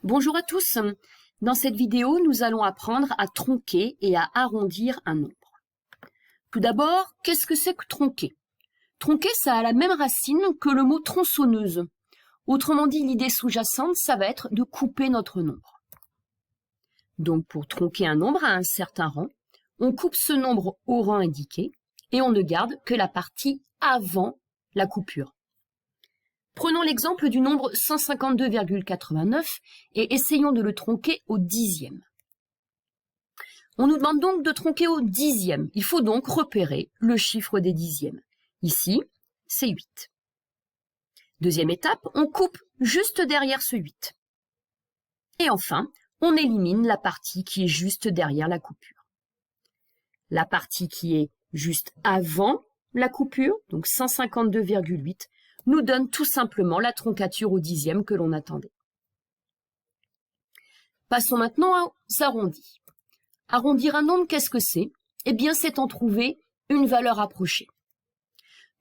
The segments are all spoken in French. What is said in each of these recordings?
Bonjour à tous. Dans cette vidéo, nous allons apprendre à tronquer et à arrondir un nombre. Tout d'abord, qu'est-ce que c'est que tronquer? Tronquer, ça a la même racine que le mot tronçonneuse. Autrement dit, l'idée sous-jacente, ça va être de couper notre nombre. Donc, pour tronquer un nombre à un certain rang, on coupe ce nombre au rang indiqué et on ne garde que la partie avant la coupure. Prenons l'exemple du nombre 152,89 et essayons de le tronquer au dixième. On nous demande donc de tronquer au dixième. Il faut donc repérer le chiffre des dixièmes. Ici, c'est 8. Deuxième étape, on coupe juste derrière ce 8. Et enfin, on élimine la partie qui est juste derrière la coupure. La partie qui est juste avant la coupure, donc 152,8, nous donne tout simplement la troncature au dixième que l'on attendait. Passons maintenant aux arrondis. Arrondir un nombre, qu'est-ce que c'est? Eh bien, c'est en trouver une valeur approchée.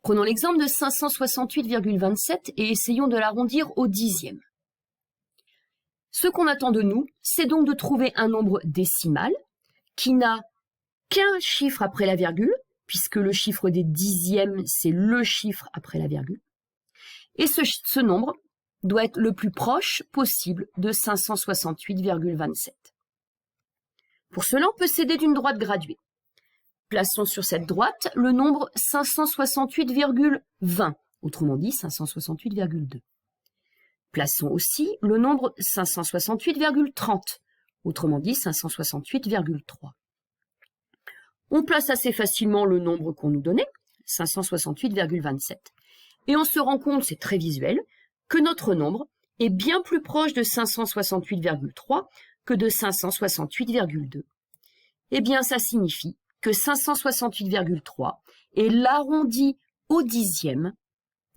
Prenons l'exemple de 568,27 et essayons de l'arrondir au dixième. Ce qu'on attend de nous, c'est donc de trouver un nombre décimal qui n'a qu'un chiffre après la virgule, puisque le chiffre des dixièmes, c'est le chiffre après la virgule. Et ce nombre doit être le plus proche possible de 568,27. Pour cela, on peut s'aider d'une droite graduée. Plaçons sur cette droite le nombre 568,20, autrement dit 568,2. Plaçons aussi le nombre 568,30, autrement dit 568,3. On place assez facilement le nombre qu'on nous donnait, 568,27. Et on se rend compte, c'est très visuel, que notre nombre est bien plus proche de 568,3 que de 568,2. Eh bien, ça signifie que 568,3 est l'arrondi au dixième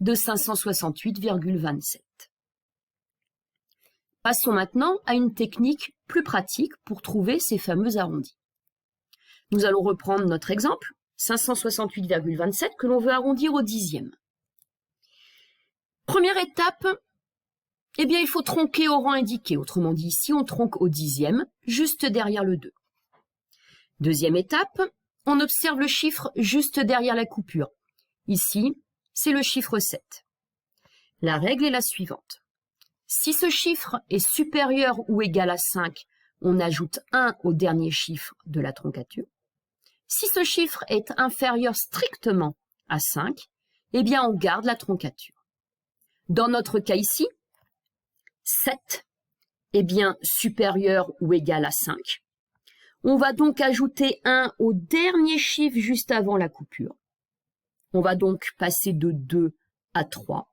de 568,27. Passons maintenant à une technique plus pratique pour trouver ces fameux arrondis. Nous allons reprendre notre exemple, 568,27 que l'on veut arrondir au dixième. Première étape, eh bien, il faut tronquer au rang indiqué. Autrement dit, ici, on tronque au dixième, juste derrière le 2. Deuxième étape, on observe le chiffre juste derrière la coupure. Ici, c'est le chiffre 7. La règle est la suivante. Si ce chiffre est supérieur ou égal à 5, on ajoute 1 au dernier chiffre de la troncature. Si ce chiffre est inférieur strictement à 5, eh bien, on garde la troncature. Dans notre cas ici, 7 est bien supérieur ou égal à 5. On va donc ajouter 1 au dernier chiffre juste avant la coupure. On va donc passer de 2 à 3.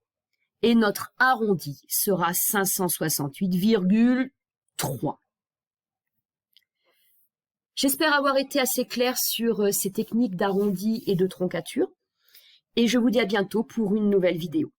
Et notre arrondi sera 568,3. J'espère avoir été assez clair sur ces techniques d'arrondi et de troncature. Et je vous dis à bientôt pour une nouvelle vidéo.